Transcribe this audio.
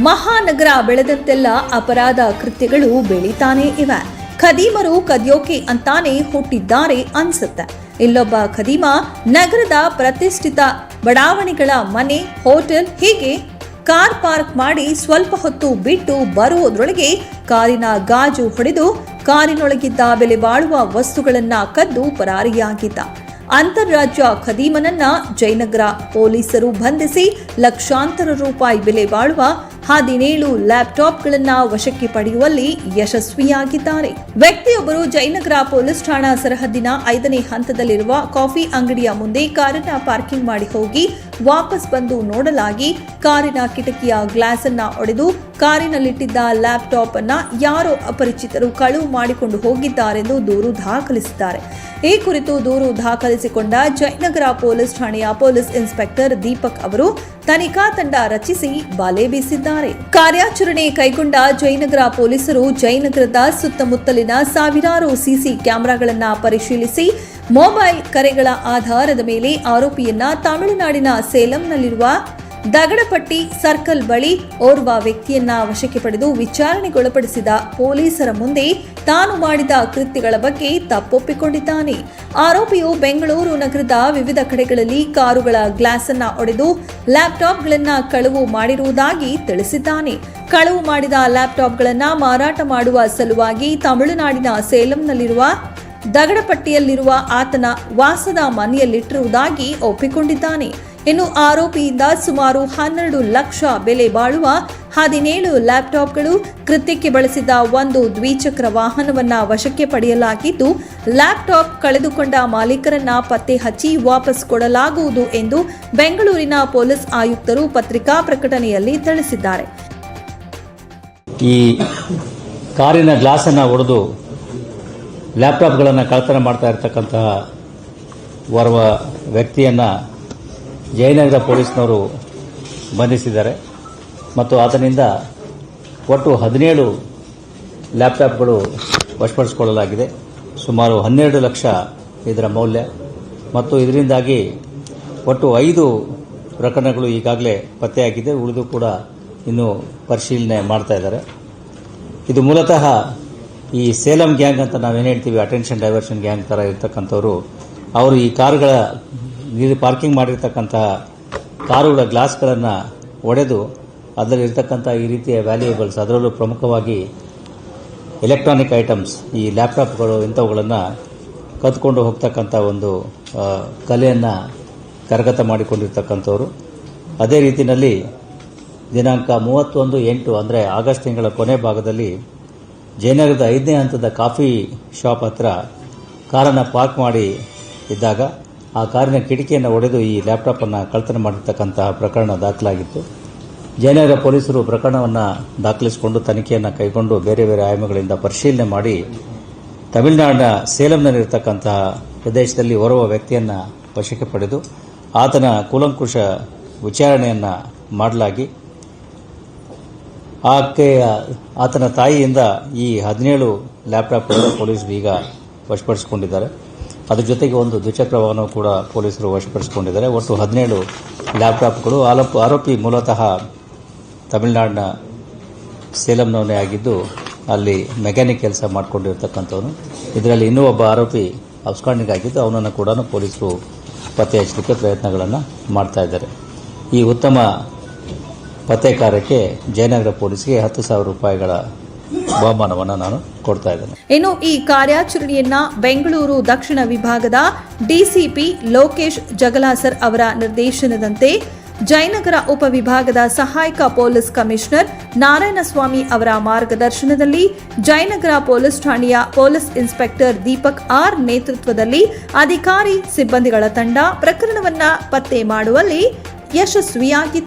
ಮಹಾನಗರ ಬೆಳೆದಂತೆಲ್ಲ ಅಪರಾಧ ಕೃತ್ಯಗಳು ಬೆಳೀತಾನೆ ಇವೆ. ಖದೀಮರು ಕದಿಯೋಕೆ ಅಂತಾನೆ ಹುಟ್ಟಿದ್ದಾರೆ ಅನ್ಸುತ್ತೆ. ಇಲ್ಲೊಬ್ಬ ಖದೀಮ ನಗರದ ಪ್ರತಿಷ್ಠಿತ ಬಡಾವಣೆಗಳ ಮನೆ, ಹೋಟೆಲ್ ಹೀಗೆ ಕಾರ್ ಪಾರ್ಕ್ ಮಾಡಿ ಸ್ವಲ್ಪ ಹೊತ್ತು ಬಿಟ್ಟು ಬರುವುದರೊಳಗೆ ಕಾರಿನ ಗಾಜು ಹೊಡೆದು ಕಾರಿನೊಳಗಿದ್ದ ಬೆಲೆ ಬಾಳುವ ವಸ್ತುಗಳನ್ನ ಕದ್ದು ಪರಾರಿಯಾಗಿದ್ದ. ಅಂತಾರಾಜ್ಯ ಖದೀಮನನ್ನ ಜಯನಗರ ಪೊಲೀಸರು ಬಂಧಿಸಿ ಲಕ್ಷಾಂತರ ರೂಪಾಯಿ ಬೆಲೆ ಬಾಳುವ 17 ಲ್ಯಾಪ್ಟಾಪ್ಗಳನ್ನ ವಶಕ್ಕೆ ಪಡೆಯುವಲ್ಲಿ ಯಶಸ್ವಿಯಾಗಿದ್ದಾರೆ. ವ್ಯಕ್ತಿಯೊಬ್ಬರು ಜಯನಗರ ಪೊಲೀಸ್ ಠಾಣಾ ಸರಹದ್ದಿನ 5ನೇ ಹಂತದಲ್ಲಿರುವ ಕಾಫಿ ಅಂಗಡಿಯ ಮುಂದೆ ಕಾರನ್ನ ಪಾರ್ಕಿಂಗ್ ಮಾಡಿ ಹೋಗಿ ವಾಪಸ್ ಬಂದು ನೋಡಲಾಗಿ ಕಾರಿನ ಕಿಟಕಿಯ ಗ್ಲಾಸ್ ಅನ್ನ ಒಡೆದು ಕಾರಿನಲ್ಲಿಟ್ಟಿದ್ದ ಲ್ಯಾಪ್ಟಾಪ್ ಅನ್ನ ಯಾರೋ ಅಪರಿಚಿತರು ಕಳುವು ಮಾಡಿಕೊಂಡು ಹೋಗಿದ್ದಾರೆಂದು ದೂರು ದಾಖಲಿಸಿದ್ದಾರೆ. ಈ ಕುರಿತು ದೂರು ದಾಖಲಿಸಿಕೊಂಡ ಜಯನಗರ ಪೊಲೀಸ್ ಠಾಣೆಯ ಪೊಲೀಸ್ ಇನ್ಸ್ಪೆಕ್ಟರ್ ದೀಪಕ್ ಅವರು ತನಿಖಾ ತಂಡ ರಚಿಸಿ ಬಲೆ ಬೀಸಿದ್ದಾರೆ. ಕಾರ್ಯಾಚರಣೆ ಕೈಗೊಂಡ ಜಯನಗರ ಪೊಲೀಸರು ಜಯನಗರದ ಸುತ್ತಮುತ್ತಲಿನ ಸಾವಿರಾರು ಸಿಸಿ ಕ್ಯಾಮೆರಾಗಳನ್ನು ಪರಿಶೀಲಿಸಿ ಮೊಬೈಲ್ ಕರೆಗಳ ಆಧಾರದ ಮೇಲೆ ಆರೋಪಿಯನ್ನ ತಮಿಳುನಾಡಿನ ಸೇಲಂನಲ್ಲಿರುವ ದಗಡಪಟ್ಟಿ ಸರ್ಕಲ್ ಬಳಿ ಓರ್ವ ವ್ಯಕ್ತಿಯನ್ನ ವಶಕ್ಕೆ ಪಡೆದು ವಿಚಾರಣೆಗೊಳಪಡಿಸಿದ ಪೊಲೀಸರ ಮುಂದೆ ತಾನು ಮಾಡಿದ ಕೃತ್ಯಗಳ ಬಗ್ಗೆ ತಪ್ಪೊಪ್ಪಿಕೊಂಡಿದ್ದಾನೆ. ಆರೋಪಿಯು ಬೆಂಗಳೂರು ನಗರದ ವಿವಿಧ ಕಡೆಗಳಲ್ಲಿ ಕಾರುಗಳ ಗ್ಲಾಸ್ ಅನ್ನ ಒಡೆದು ಲ್ಯಾಪ್ಟಾಪ್ಗಳನ್ನ ಕಳವು ಮಾಡಿರುವುದಾಗಿ ತಿಳಿಸಿದ್ದಾನೆ. ಕಳವು ಮಾಡಿದ ಲ್ಯಾಪ್ಟಾಪ್ಗಳನ್ನ ಮಾರಾಟ ಮಾಡುವ ಸಲುವಾಗಿ ತಮಿಳುನಾಡಿನ ಸೇಲಂನಲ್ಲಿರುವ ದಗಡಪಟ್ಟಿಯಲ್ಲಿರುವ ಆತನ ವಾಸದ ಮನೆಯಲ್ಲಿಟ್ಟಿರುವುದಾಗಿ ಒಪ್ಪಿಕೊಂಡಿದ್ದಾನೆ. ಇನ್ನು ಆರೋಪಿಯಿಂದ ಸುಮಾರು 12 ಲಕ್ಷ ಬೆಲೆ ಬಾಳುವ 17 ಲ್ಯಾಪ್ಟಾಪ್ಗಳು, ಕೃತ್ಯಕ್ಕೆ ಬಳಸಿದ ಒಂದು ದ್ವಿಚಕ್ರ ವಾಹನವನ್ನ ವಶಕ್ಕೆ ಪಡೆಯಲಾಗಿದ್ದು, ಲ್ಯಾಪ್ಟಾಪ್ ಕಳೆದುಕೊಂಡ ಮಾಲೀಕರನ್ನ ಪತ್ತೆ ಹಚ್ಚಿ ವಾಪಸ್ ಕೊಡಲಾಗುವುದು ಎಂದು ಬೆಂಗಳೂರಿನ ಪೊಲೀಸ್ ಆಯುಕ್ತರು ಪತ್ರಿಕಾ ಪ್ರಕಟಣೆಯಲ್ಲಿ ತಿಳಿಸಿದ್ದಾರೆ. ಈ ಕಾರಿನ ಗ್ಲಾಸ್ ಅನ್ನು ಒಡೆದು ಲ್ಯಾಪ್ಟಾಪ್ಗಳನ್ನು ಕಳ್ಳತನ ಮಾಡ್ತಾ ಇರತಕ್ಕಂತಹ ಓರ್ವ ವ್ಯಕ್ತಿಯನ್ನು ಜಯನಗರ ಪೊಲೀಸ್ನವರು ಬಂಧಿಸಿದ್ದಾರೆ ಮತ್ತು ಆತನಿಂದ ಒಟ್ಟು 17 ಲ್ಯಾಪ್ಟಾಪ್ಗಳು ವಶಪಡಿಸಿಕೊಳ್ಳಲಾಗಿದೆ. ಸುಮಾರು 12 ಲಕ್ಷ ಇದರ ಮೌಲ್ಯ ಮತ್ತು ಇದರಿಂದಾಗಿ ಒಟ್ಟು 5 ಪ್ರಕರಣಗಳು ಈಗಾಗಲೇ ಪತ್ತೆಯಾಗಿದೆ. ಉಳಿದು ಕೂಡ ಇನ್ನೂ ಪರಿಶೀಲನೆ ಮಾಡ್ತಾ ಇದ್ದಾರೆ. ಇದು ಮೂಲತಃ ಈ ಸೇಲಂ ಗ್ಯಾಂಗ್ ಅಂತ ನಾವೇನು ಹೇಳ್ತೀವಿ, ಅಟೆನ್ಷನ್ ಡೈವರ್ಷನ್ ಗ್ಯಾಂಗ್ ಥರ ಇರ್ತಕ್ಕಂಥವ್ರು, ಅವರು ಈ ಕಾರುಗಳ ಪಾರ್ಕಿಂಗ್ ಮಾಡಿರ್ತಕ್ಕಂತಹ ಕಾರುಗಳ ಗ್ಲಾಸ್ಗಳನ್ನು ಒಡೆದು ಅದರಲ್ಲಿರ್ತಕ್ಕಂಥ ಈ ರೀತಿಯ ವ್ಯಾಲ್ಯೂಯಬಲ್ಸ್, ಅದರಲ್ಲೂ ಪ್ರಮುಖವಾಗಿ ಎಲೆಕ್ಟ್ರಾನಿಕ್ ಐಟಮ್ಸ್, ಈ ಲ್ಯಾಪ್ಟಾಪ್ಗಳು ಇಂಥವುಗಳನ್ನು ಕದ್ಕೊಂಡು ಹೋಗ್ತಕ್ಕಂಥ ಒಂದು ಕಲೆಯನ್ನು ಕರಗತ ಮಾಡಿಕೊಂಡಿರ್ತಕ್ಕಂಥವ್ರು. ಅದೇ ರೀತಿಯಲ್ಲಿ ದಿನಾಂಕ 31/8 ಅಂದರೆ ಆಗಸ್ಟ್ ತಿಂಗಳ ಕೊನೆ ಭಾಗದಲ್ಲಿ ಜಯನಗರದ 5ನೇ ಹಂತದ ಕಾಫಿ ಶಾಪ್ ಹತ್ರ ಕಾರನ್ನು ಪಾರ್ಕ್ ಮಾಡಿ ಇದ್ದಾಗ ಆ ಕಾರಿನ ಕಿಟಕಿಯನ್ನು ಒಡೆದು ಈ ಲ್ಯಾಪ್ಟಾಪನ್ನು ಕಳ್ಳತನ ಮಾಡಿರ್ತಕ್ಕಂತಹ ಪ್ರಕರಣ ದಾಖಲಾಗಿತ್ತು. ಜಯನಗರ ಪೊಲೀಸರು ಪ್ರಕರಣವನ್ನು ದಾಖಲಿಸಿಕೊಂಡು ತನಿಖೆಯನ್ನು ಕೈಗೊಂಡು ಬೇರೆ ಬೇರೆ ಆಯಾಮಗಳಿಂದ ಪರಿಶೀಲನೆ ಮಾಡಿ ತಮಿಳುನಾಡಿನ ಸೇಲಂನಲ್ಲಿರ್ತಕ್ಕಂತಹ ಪ್ರದೇಶದಲ್ಲಿ ಓರ್ವ ವ್ಯಕ್ತಿಯನ್ನು ವಶಕ್ಕೆ ಪಡೆದು ಆತನ ಕೂಲಂಕುಷ ವಿಚಾರಣೆಯನ್ನು ಮಾಡಲಾಗಿ ಆತನ ತಾಯಿಯಿಂದ ಈ 17 ಲ್ಯಾಪ್ಟಾಪ್ಗಳನ್ನು ಪೊಲೀಸರು ಈಗ ವಶಪಡಿಸಿಕೊಂಡಿದ್ದಾರೆ. ಅದರ ಜೊತೆಗೆ ಒಂದು ದ್ವಿಚಕ್ರ ವಾಹನ ಕೂಡ ಪೊಲೀಸರು ವಶಪಡಿಸಿಕೊಂಡಿದ್ದಾರೆ. ಒಟ್ಟು 17 ಲ್ಯಾಪ್ಟಾಪ್ಗಳು. ಆರೋಪಿ ಮೂಲತಃ ತಮಿಳುನಾಡಿನ ಸೇಲಂನವನೇ ಆಗಿದ್ದು ಅಲ್ಲಿ ಮೆಕ್ಯಾನಿಕ್ ಕೆಲಸ ಮಾಡಿಕೊಂಡಿರ್ತಕ್ಕಂಥವನು. ಇದರಲ್ಲಿ ಇನ್ನೂ ಒಬ್ಬ ಆರೋಪಿ ಅಬ್ಸ್ಕಾಂಡಿಂಗ್ ಆಗಿದ್ದು ಅವನನ್ನು ಕೂಡ ಪೊಲೀಸರು ಪತ್ತೆ ಹಚ್ಚಲಿಕ್ಕೆ ಪ್ರಯತ್ನಗಳನ್ನು ಮಾಡ್ತಾ ಇದ್ದಾರೆ. ಈ ಉತ್ತಮ ಪತ್ತೆ ಕಾರ್ಯಕ್ಕೆ ಜಯನಗರ ಪೊಲೀಸ್ಗೆ 10,000 ರೂಪಾಯಿಗಳ ಬಹುಮಾನವನ್ನು ನಾನು ಕೊಡ್ತಾ ಇದ್ದೇನೆ. ಇನ್ನು ಈ ಕಾರ್ಯಾಚರಣೆಯನ್ನ ಬೆಂಗಳೂರು ದಕ್ಷಿಣ ವಿಭಾಗದ ಡಿಸಿಪಿ ಲೋಕೇಶ್ ಜಗಲಾಸರ್ ಅವರ ನಿರ್ದೇಶನದಂತೆ ಜಯನಗರ ಉಪವಿಭಾಗದ ಸಹಾಯಕ ಪೊಲೀಸ್ ಕಮಿಷನರ್ ನಾರಾಯಣಸ್ವಾಮಿ ಅವರ ಮಾರ್ಗದರ್ಶನದಲ್ಲಿ ಜಯನಗರ ಪೊಲೀಸ್ ಠಾಣೆಯ ಪೊಲೀಸ್ ಇನ್ಸ್ಪೆಕ್ಟರ್ ದೀಪಕ್ ಆರ್ ನೇತೃತ್ವದಲ್ಲಿ ಅಧಿಕಾರಿ ಸಿಬ್ಬಂದಿಗಳ ತಂಡ ಪ್ರಕರಣವನ್ನ ಪತ್ತೆ ಮಾಡುವಲ್ಲಿ ಯಶಸ್ವಿಯಾಗಿತ್ತು.